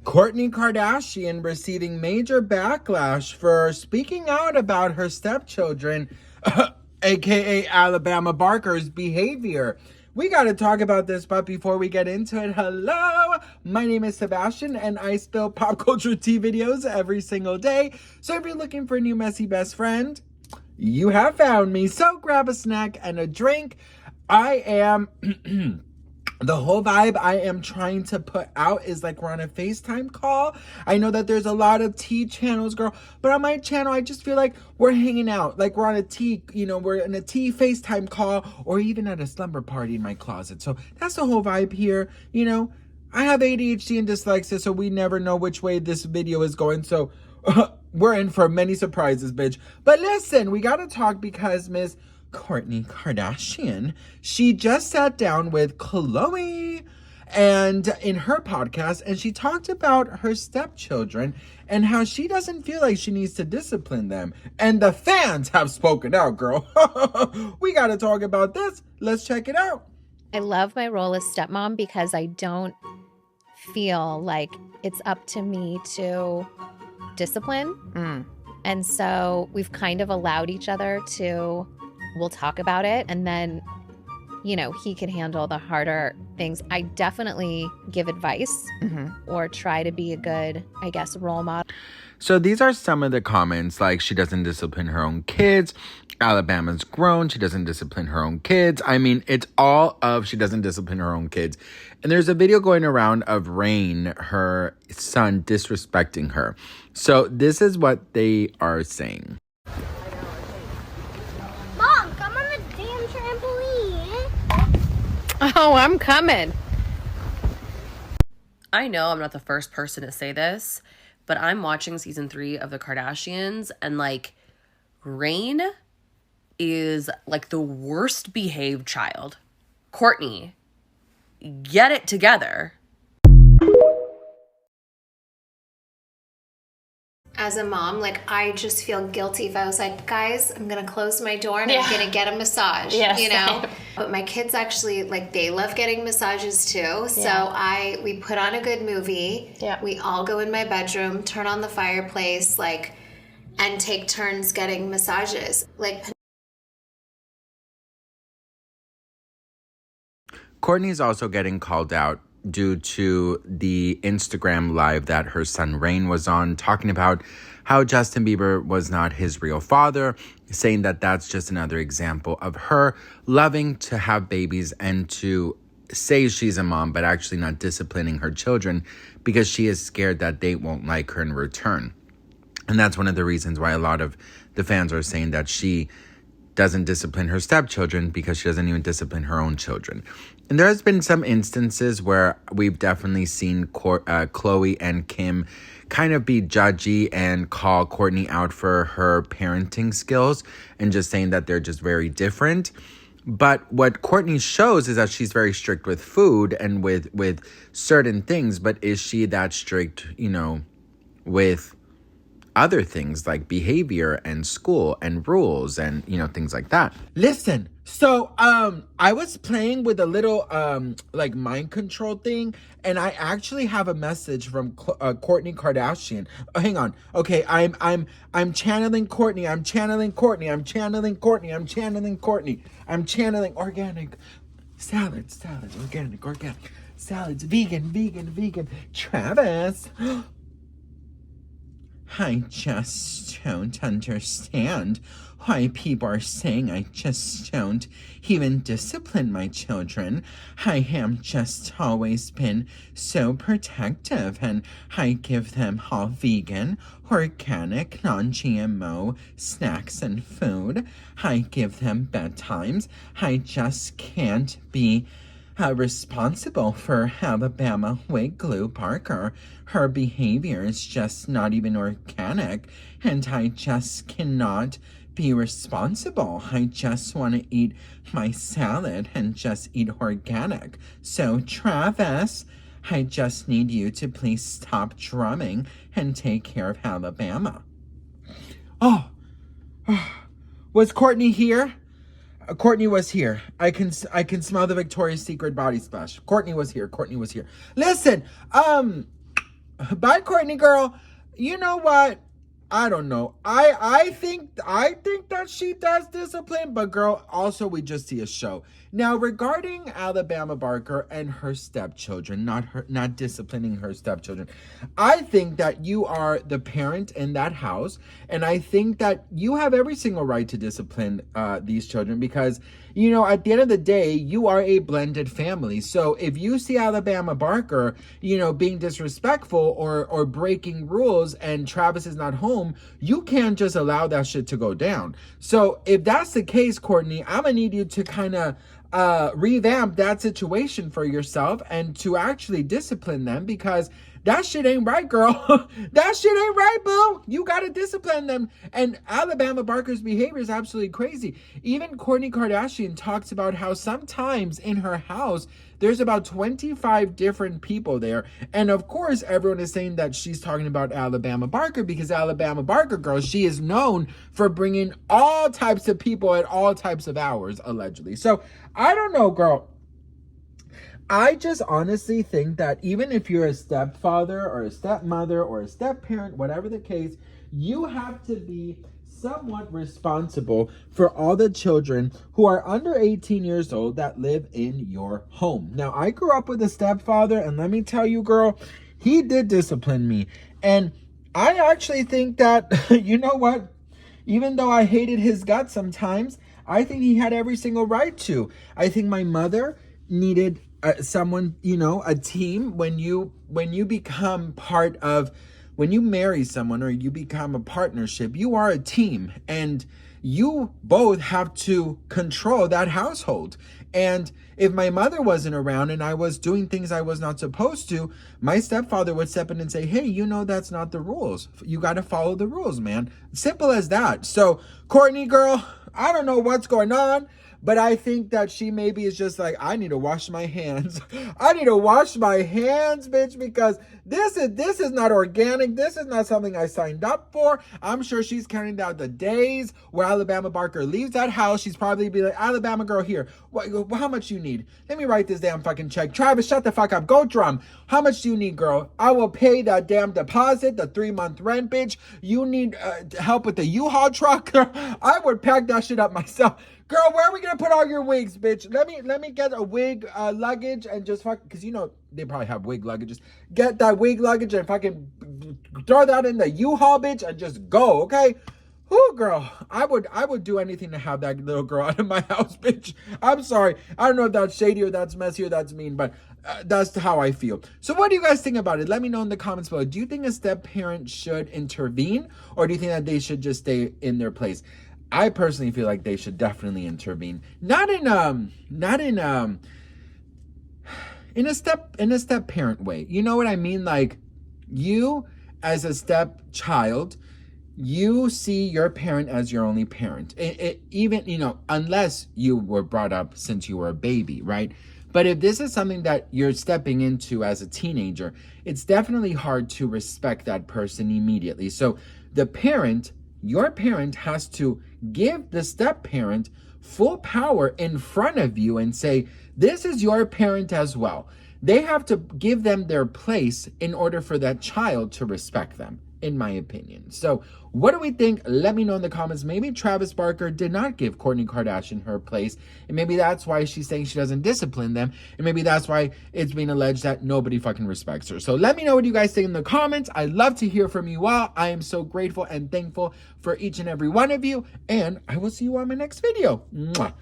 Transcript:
Kourtney Kardashian receiving major backlash for speaking out about her stepchildren, aka Alabama Barker's behavior. We got to talk about this, but before we get into it, hello, my name is Sebastian, and I spill pop culture tea videos every single day. So if you're looking for a new messy best friend, you have found me. So grab a snack and a drink. I am... The whole vibe I am trying to put out is like we're on a FaceTime call. I know that there's a lot of tea channels, girl, but on my channel, I just feel like we're hanging out. Like we're on a tea, we're in a tea FaceTime call or even at a slumber party in my closet. So that's the whole vibe here. I have ADHD and dyslexia, so we never know which way this video is going. So we're in for many surprises, bitch. But listen, we got to talk because Miss Kourtney Kardashian, she just sat down with Khloe and in her podcast, and she talked about her stepchildren and how she doesn't feel like she needs to discipline them. And the fans have spoken out, girl. We got to talk about this. Let's check it out. I love my role as stepmom because I don't feel like it's up to me to discipline. And so we've kind of allowed each other to... We'll talk about it, and then, he can handle the harder things. I definitely give advice or try to be a good, role model. So these are some of the comments, like she doesn't discipline her own kids. Alabama's grown. She doesn't discipline her own kids. I mean, it's all of she doesn't discipline her own kids. And there's a video going around of Rain, her son, disrespecting her. So this is what they are saying. Oh, I'm coming. I know I'm not the first person to say this, but I'm watching season 3 of the Kardashians, and Rain is the worst behaved child. Kourtney, get it together. As a mom, I just feel guilty if I was like, guys, I'm going to close my door and I'm going to get a massage, But my kids actually, they love getting massages too. So we put on a good movie. Yeah. We all go in my bedroom, turn on the fireplace, and take turns getting massages. Kourtney's also getting called out due to the Instagram live that her son Rain was on, talking about how Justin Bieber was not his real father, saying that that's just another example of her loving to have babies and to say she's a mom, but actually not disciplining her children because she is scared that they won't like her in return. And that's one of the reasons why a lot of the fans are saying that she doesn't discipline her stepchildren because she doesn't even discipline her own children. And there has been some instances where we've definitely seen Khloe and Kim kind of be judgy and call Kourtney out for her parenting skills and just saying that they're just very different. But what Kourtney shows is that she's very strict with food and with certain things. But is she that strict, with other things like behavior and school and rules and, things like that? Listen, so I was playing with a little mind control thing, and I actually have a message from Kourtney Kardashian. Oh, hang on. Okay, I'm channeling Kourtney. I'm channeling Kourtney. I'm channeling Kourtney. I'm channeling Kourtney. I'm channeling organic salads, organic salads, vegan. Travis. I just don't understand why people are saying I just don't even discipline my children. I have just always been so protective, and I give them all vegan, organic, non-GMO snacks and food. I give them bedtimes. I just can't be responsible for Alabama wig glue Parker. Her behavior is just not even organic, and I just cannot be responsible. I just want to eat my salad and just eat organic. So, Travis, I just need you to please stop drumming and take care of Alabama. Oh, was Kourtney here? Kourtney was here. I can smell the Victoria's Secret body splash. Kourtney was here. Listen, Bye, Kourtney girl. You know what? I don't know. I think that she does discipline, but girl, also we just see a show. Now, regarding Alabama Barker and her stepchildren, not disciplining her stepchildren, I think that you are the parent in that house, and I think that you have every single right to discipline these children because, you know, at the end of the day, you are a blended family. So if you see Alabama Barker, you know, being disrespectful or breaking rules and Travis is not home, you can't just allow that shit to go down. So if that's the case, Kourtney, I'm gonna need you to kind of revamp that situation for yourself and to actually discipline them because that shit ain't right, girl. That shit ain't right, boo. You gotta discipline them. And Alabama Barker's behavior is absolutely crazy. Even Kourtney Kardashian talks about how sometimes in her house, there's about 25 different people there. And of course, everyone is saying that she's talking about Alabama Barker because Alabama Barker, girl, she is known for bringing all types of people at all types of hours, allegedly. So I don't know, girl. I just honestly think that even if you're a stepfather or a stepmother or a stepparent, whatever the case, you have to be somewhat responsible for all the children who are under 18 years old that live in your home. Now, I grew up with a stepfather, and let me tell you, girl, he did discipline me. And I actually think that, you know what? Even though I hated his guts sometimes, I think he had every single right to. I think my mother needed someone, you know, a team. When you become part of, when you marry someone or you become a partnership, you are a team and you both have to control that household. And if my mother wasn't around and I was doing things I was not supposed to, my stepfather would step in and say, hey, you know, that's not the rules. You got to follow the rules, man. Simple as that. So, Kourtney girl, I don't know what's going on, but I think that she maybe is just like, I need to wash my hands. I need to wash my hands, bitch, because this is not organic. This is not something I signed up for. I'm sure she's counting down the days where Alabama Barker leaves that house. She's probably be like, Alabama girl, here, how much you need? Let me write this damn fucking check. Travis, shut the fuck up. Go drum. How much do you need, girl? I will pay that damn deposit, the 3-month rent, bitch. You need help with the U-Haul truck? I would pack that shit up myself. Girl, where are we gonna put all your wigs, bitch? Let me get a wig luggage and just fuck, because you know they probably have wig luggages. Get that wig luggage and fucking throw that in the U-Haul, bitch, and just go, okay? Whoo, girl, I would do anything to have that little girl out of my house, bitch. I'm sorry. I don't know if that's shady or that's messy or that's mean, but that's how I feel. So what do you guys think about it? Let me know in the comments below. Do you think a step-parent should intervene, or do you think that they should just stay in their place? I personally feel like they should definitely intervene. Not in a step parent way. You know what I mean? Like, you as a stepchild, you see your parent as your only parent. Even, you know, unless you were brought up since you were a baby, right? But if this is something that you're stepping into as a teenager, it's definitely hard to respect that person immediately. So the parent, your parent, has to give the step parent full power in front of you and say, this is your parent as well. They have to give them their place in order for that child to respect them, in my opinion. So what do we think? Let me know in the comments. Maybe Travis Barker did not give Kourtney Kardashian her place, and maybe that's why she's saying she doesn't discipline them, and maybe that's why it's being alleged that nobody fucking respects her. So let me know what you guys think in the comments. I love to hear from you all. I am so grateful and thankful for each and every one of you, and I will see you on my next video. Mwah.